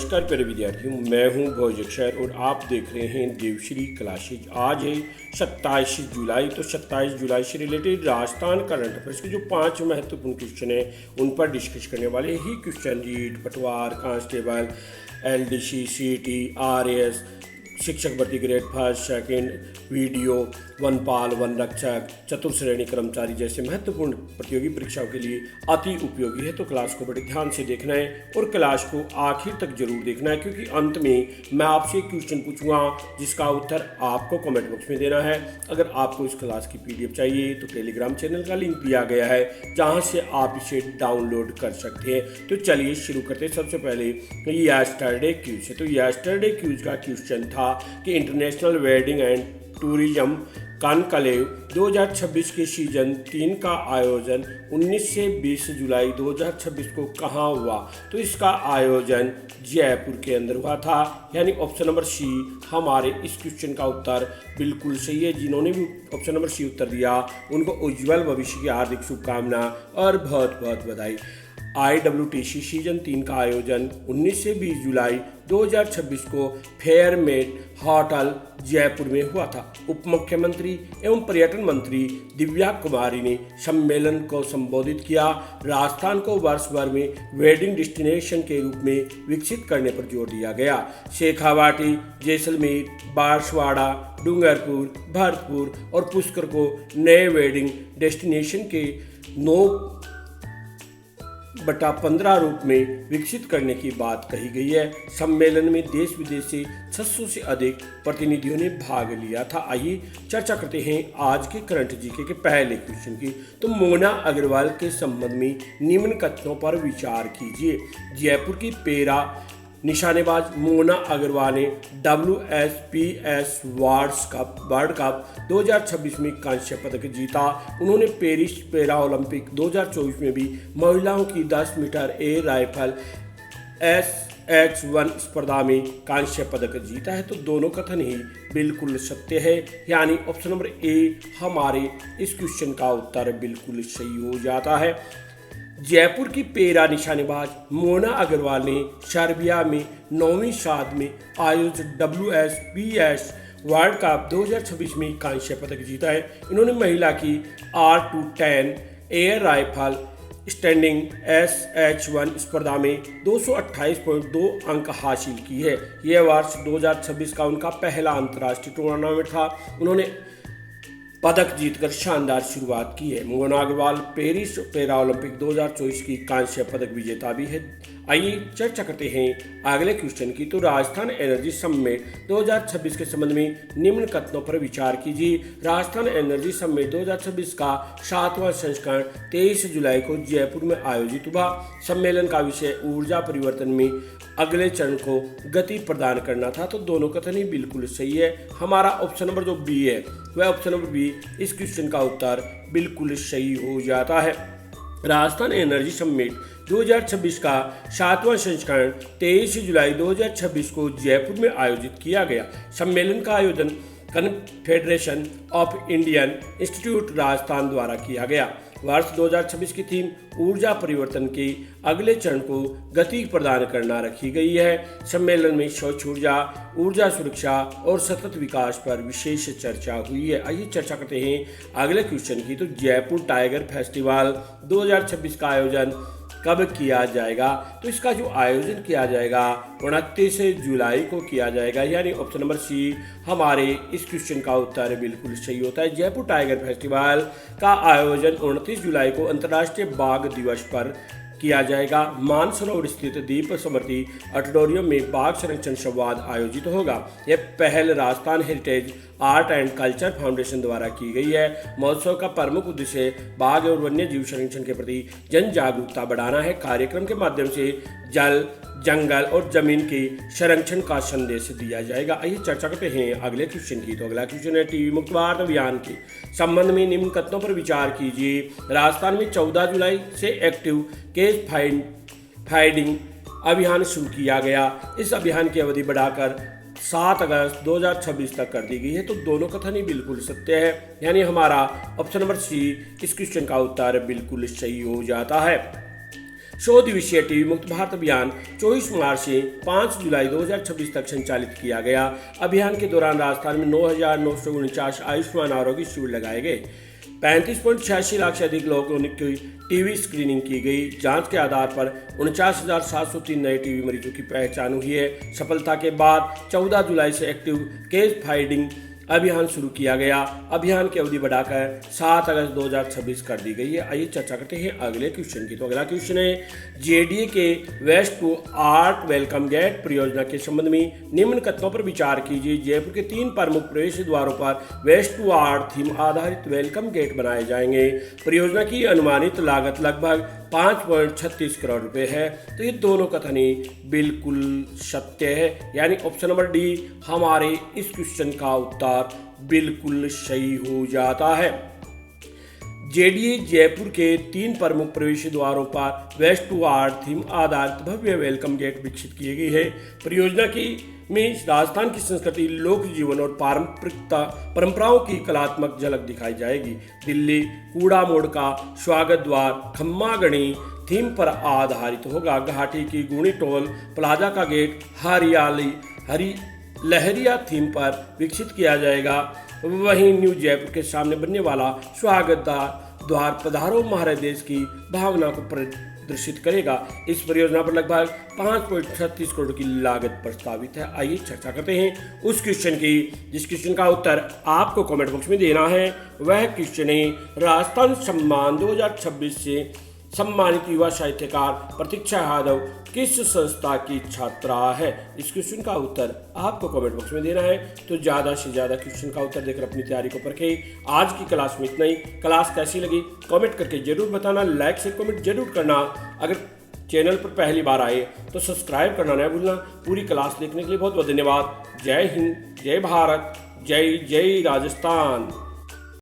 नमस्कार प्यारे विद्यार्थियों, मैं हूं भोजक्षर और आप देख रहे हैं देवश्री क्लासेज। आज है 27 जुलाई। तो 27 जुलाई से रिलेटेड राजस्थान करंट अफेयर्स के जो 5 महत्वपूर्ण क्वेश्चन हैं उन पर डिस्कस करने वाले ही क्वेश्चन रीट, पटवार, कांस्टेबल, LDC, CET, RAS, शिक्षक भर्ती ग्रेड फर्स्ट सेकंड, वीडियो, वनपाल, वन रक्षक, चतुर्श्रेणी कर्मचारी जैसे महत्वपूर्ण प्रतियोगी परीक्षाओं के लिए अति उपयोगी है। तो क्लास को बड़े ध्यान से देखना है और क्लास को आखिर तक जरूर देखना है, क्योंकि अंत में मैं आपसे एक क्वेश्चन पूछूंगा जिसका उत्तर आपको कमेंट बॉक्स में देना है। अगर आपको इस क्लास की PDF चाहिए तो टेलीग्राम चैनल का लिंक दिया गया है जहाँ से आप इसे डाउनलोड कर सकते हैं। तो चलिए शुरू करते हैं। सबसे पहले यस्टरडे क्यूज है। तो यस्टरडे क्यूज का क्वेश्चन था कि international wedding and tourism conclave 2026 के सीजन 3 का आयोजन 19 से 20 जुलाई 2026 को कहाँ हुआ? तो इसका आयोजन जयपुर के अंदर हुआ था, यानी ऑप्शन नंबर C हमारे इस क्वेश्चन का उत्तर बिल्कुल सही है। जिन्होंने भी ऑप्शन नंबर C उत्तर दिया उनको उज्ज्वल भविष्य की हार्दिक शुभकामना और बहुत बहुत बधाई। IWTC सीजन 3 का आयोजन 19 से 20 जुलाई 2026 को फेयरमेट होटल जयपुर में हुआ था। उप मुख्यमंत्री एवं पर्यटन मंत्री दिव्या कुमारी ने सम्मेलन को संबोधित किया। राजस्थान को वर्ष भर में वेडिंग डेस्टिनेशन के रूप में विकसित करने पर जोर दिया गया। शेखावाटी, जैसलमेर, बांसवाड़ा, डूंगरपुर, भरतपुर और पुष्कर को नए वेडिंग डेस्टिनेशन के 9/15 रूप में विकसित करने की बात कही गई है। सम्मेलन में देश विदेश से 600 से अधिक प्रतिनिधियों ने भाग लिया था। आइए चर्चा करते हैं आज के करंट जीके के पहले क्वेश्चन की। तो मोना अग्रवाल के संबंध में निम्न कथनों पर विचार कीजिए। जयपुर की पेरा निशानेबाज मोना अग्रवाल ने WSPS वर्ल्ड कप 2026 में कांस्य पदक जीता। उन्होंने पेरिस पैरा ओलंपिक 2024 में भी महिलाओं की 10 मीटर एयर राइफल SH1 स्पर्धा में कांस्य पदक जीता है। तो दोनों कथन ही बिल्कुल सत्य है, यानी ऑप्शन नंबर A हमारे इस क्वेश्चन का उत्तर बिल्कुल सही हो जाता है। जयपुर की पेरा निशानेबाज मोना अग्रवाल ने सर्बिया में 9वीं साद में आयोजित WSPS वर्ल्ड कप 2026 में कांस्य पदक जीता है। इन्होंने महिला की R210 air rifle standing SH1 स्पर्धा में 228.2 अंक हासिल की है। यह वर्ष 2026 का उनका पहला अंतर्राष्ट्रीय टूर्नामेंट था। उन्होंने पदक जीतकर शानदार शुरुआत की है। Mona Agrawal Paris para Olympic 2024 की कांस्य पदक विजेता भी है। आइए चर्चा करते हैं अगले क्वेश्चन की। तो राजस्थान एनर्जी समिट 2026 के संबंध में निम्न कथनों पर विचार कीजिए। राजस्थान एनर्जी समिट 2026 का 7वां संस्करण 23 जुलाई को जयपुर में आयोजित हुआ। सम्मेलन का विषय ऊर्जा परिवर्तन में अगले चरण को गति प्रदान करना था। तो दोनों कथन ही बिल्कुल सही है। हमारा ऑप्शन नंबर जो B है वह ऑप्शन नंबर B इस क्वेश्चन का उत्तर बिल्कुल सही हो जाता है। राजस्थान एनर्जी समिट 2026 का 7वां संस्करण 23 जुलाई 2026 को जयपुर में आयोजित किया गया। सम्मेलन का आयोजन confederation of Indian institute Rajasthan द्वारा किया गया। वर्ष 2026 की थीम ऊर्जा परिवर्तन के अगले चरण को गति प्रदान करना रखी गई है। सम्मेलन में स्वच्छ ऊर्जा, ऊर्जा सुरक्षा और सतत विकास पर विशेष चर्चा हुई है। आइए चर्चा करते हैं अगले क्वेश्चन की। तो जयपुर टाइगर फेस्टिवल 2026 का आयोजन कब किया जाएगा? तो इसका जो आयोजन किया जाएगा 29 जुलाई को किया जाएगा, यानी ऑप्शन नंबर C हमारे इस क्वेश्चन का उत्तर बिल्कुल सही होता है। जयपुर टाइगर फेस्टिवल का आयोजन 29 जुलाई को अंतर्राष्ट्रीय बाघ दिवस पर किया जाएगा। मानसरोवर स्थित दीप स्मृति ऑडिटोरियम में बाघ संरक्षण संवाद आयोजित होगा। यह पहल Rajasthan heritage art and culture foundation द्वारा की गई है। महोत्सव का प्रमुख उद्देश्य बाघ और वन्य जीव संरक्षण के प्रति जन जागरूकता बढ़ाना है। कार्यक्रम के माध्यम से जल, जंगल और जमीन के संरक्षण का संदेश दिया जाएगा। आइए चर्चा करते हैं अगले क्वेश्चन की। तो अगला क्वेश्चन है टीवी मुक्त भारत अभियान के संबंध में निम्न कथनों पर विचार कीजिए। राजस्थान में 14 जुलाई से एक्टिव केस फाइंडिंग अभियान शुरू किया गया। इस अभियान की अवधि बढ़ाकर 7 अगस्त 2026 तक कर दी गई है। तो दोनों कथन ही बिल्कुल सत्य है, यानी हमारा ऑप्शन नंबर C इस क्वेश्चन का उत्तर बिल्कुल सही हो जाता है। 100 दिवसीय टीवी मुक्त भारत अभियान 24 मार्च से 5 जुलाई 2026 तक संचालित किया गया। अभियान के दौरान राजस्थान में 9,949 आयुष्मान आरोग्य शिविर लगाए गए। 35.86 लाख से अधिक लोगों की टीवी स्क्रीनिंग की गई। जांच के आधार पर 49,703 नए टीवी मरीजों की पहचान हुई है। सफलता के बाद 14 जुलाई से एक्टिव केस फाइंडिंग अभियान शुरू किया गया। अभियान की अवधि बढ़ाकर 7 अगस्त 2026 कर दी गई है। आइए चर्चा करते हैं अगले क्वेश्चन की। तो अगला क्वेश्चन है, जेडीए के waste to art welcome gate परियोजना के संबंध में निम्न कथनों पर विचार कीजिए। जयपुर के 3 प्रमुख प्रवेश द्वारों पर वेस्ट टू आर्ट थीम आधारित वेलकम गेट बनाए जाएंगे। परियोजना की अनुमानित लागत लगभग 5.36 करोड़ रुपए है। तो ये दोनों कथन ही बिल्कुल सत्य है, यानी ऑप्शन नंबर डी हमारे इस क्वेश्चन का उत्तर बिल्कुल सही हो जाता है। जेडीए जयपुर के 3 प्रमुख प्रवेश द्वारों पर वेस्ट टू आर्ट थीम आधारित भव्य वेलकम गेट विकसित की गई है। परियोजना की में राजस्थान की संस्कृति, लोक जीवन और पारंपरिकता परंपराओं की कलात्मक झलक दिखाई जाएगी। दिल्ली कूड़ा मोड़ का स्वागत द्वार खम्मागणी थीम पर आधारित होगा। घाटी की गुणी टोल प्लाजा का गेट हरी लहरिया थीम पर विकसित किया जाएगा। वहीं न्यू जयपुर के सामने बनने वाला स्वागत द्वार पधारो महाराज देश की भावना को प्रदर्शित करेगा। इस परियोजना पर लगभग 5.36 करोड़ की लागत प्रस्तावित है। आइए चर्चा करते हैं उस क्वेश्चन की जिस क्वेश्चन का उत्तर आपको कमेंट बॉक्स में देना है। वह क्वेश्चन है, राजस्थान सम्मान 2026 से सम्मानित युवा साहित्यकार प्रतीक्षा यादव किस संस्था की छात्रा है? इस क्वेश्चन का उत्तर आपको कमेंट बॉक्स में देना है। तो ज़्यादा से ज़्यादा क्वेश्चन का उत्तर देकर अपनी तैयारी को परखें। आज की क्लास में इतना ही। क्लास कैसी लगी कमेंट करके जरूर बताना। लाइक से कमेंट जरूर करना। अगर चैनल पर पहली बार आए तो सब्सक्राइब करना न भूलना। पूरी क्लास देखने के लिए बहुत बहुत धन्यवाद। जय हिंद, जय भारत, जय जय राजस्थान।